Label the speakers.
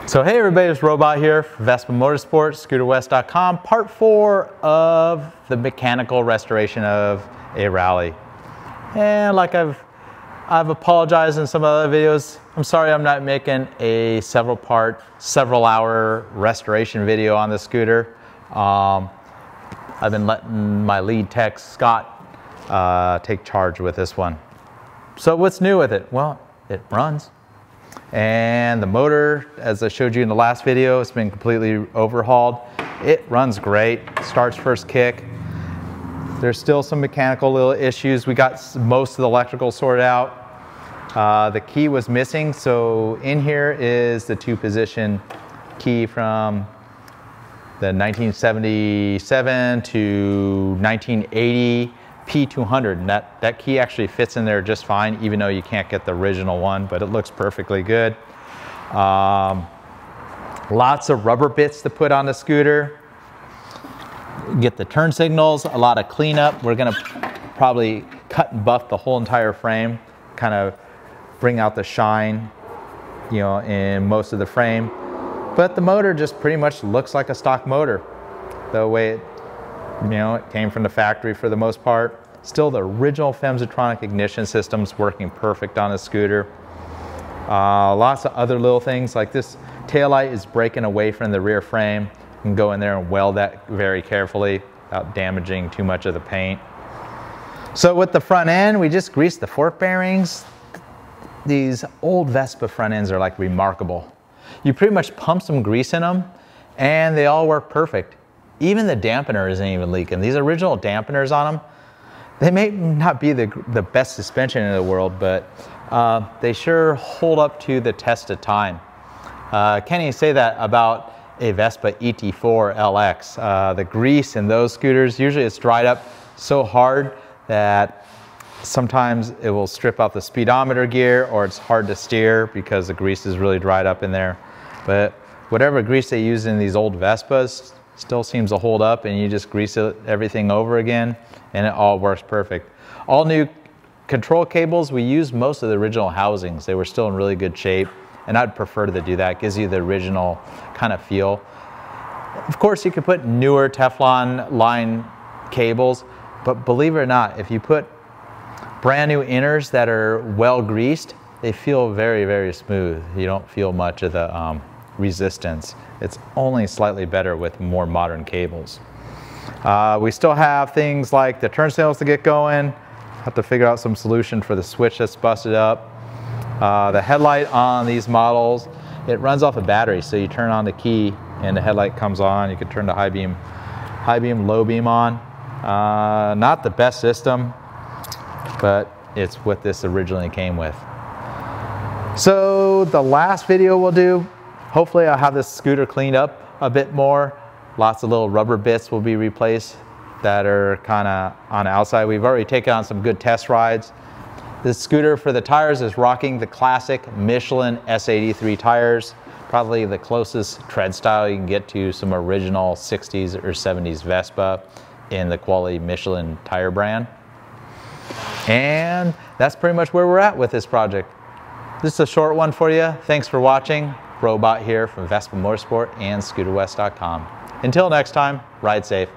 Speaker 1: So hey everybody, it's Robot here for Vespa Motorsport, ScooterWest.com, part 4 of the mechanical restoration of a rally. And like I've apologized in some other videos, I'm sorry I'm not making a several hour restoration video on the scooter. I've been letting my lead tech, Scott, take charge with this one. So what's new with it? Well, it runs. And the motor, as I showed you in the last video, it's been completely overhauled. It runs great, starts first kick. There's still some mechanical little issues. We got most of the electrical sorted out. The key was missing, so in here is the 2-position key from the 1977 to 1980 P200, and that key actually fits in there just fine, even though you can't get the original one, but it looks perfectly good. Lots of rubber bits to put on the scooter. Get the turn signals, a lot of cleanup. We're gonna probably cut and buff the whole entire frame, kind of bring out the shine, you know, in most of the frame. But the motor just pretty much looks like a stock motor, the way it, you know, it came from the factory for the most part. Still the original Femsatronic ignition system's working perfect on the scooter. Lots of other little things, like this taillight is breaking away from the rear frame. You can go in there and weld that very carefully without damaging too much of the paint. So with the front end, we just greased the fork bearings. These old Vespa front ends are like remarkable. You pretty much pump some grease in them and they all work perfect. Even the dampener isn't even leaking. These original dampeners on them, they may not be the best suspension in the world, but they sure hold up to the test of time. Can't even say that about a Vespa ET4 LX. The grease in those scooters, usually it's dried up so hard that sometimes it will strip out the speedometer gear, or it's hard to steer because the grease is really dried up in there. But whatever grease they use in these old Vespas still seems to hold up, and you just grease everything over again and it all works perfect. All new control cables, we used most of the original housings. They were still in really good shape, and I'd prefer to do that. It gives you the original kind of feel. Of course, you could put newer Teflon line cables, but believe it or not, if you put brand new inners that are well greased, they feel very, very smooth. You don't feel much of the resistance. It's only slightly better with more modern cables. We still have things like the turn signals to get going. Have to figure out some solution for the switch that's busted up. The headlight on these models, it runs off a battery, so you turn on the key and the headlight comes on. You can turn the high beam, low beam on. Not the best system, but it's what this originally came with. So the last video we'll do, hopefully I'll have this scooter cleaned up a bit more. Lots of little rubber bits will be replaced that are kind of on the outside. We've already taken on some good test rides. This scooter for the tires is rocking the classic Michelin S83 tires, probably the closest tread style you can get to some original 60s or 70s Vespa in the quality Michelin tire brand. And that's pretty much where we're at with this project. This is a short one for you. Thanks for watching. Robot here from Vespa Motorsport and ScooterWest.com. Until next time, ride safe.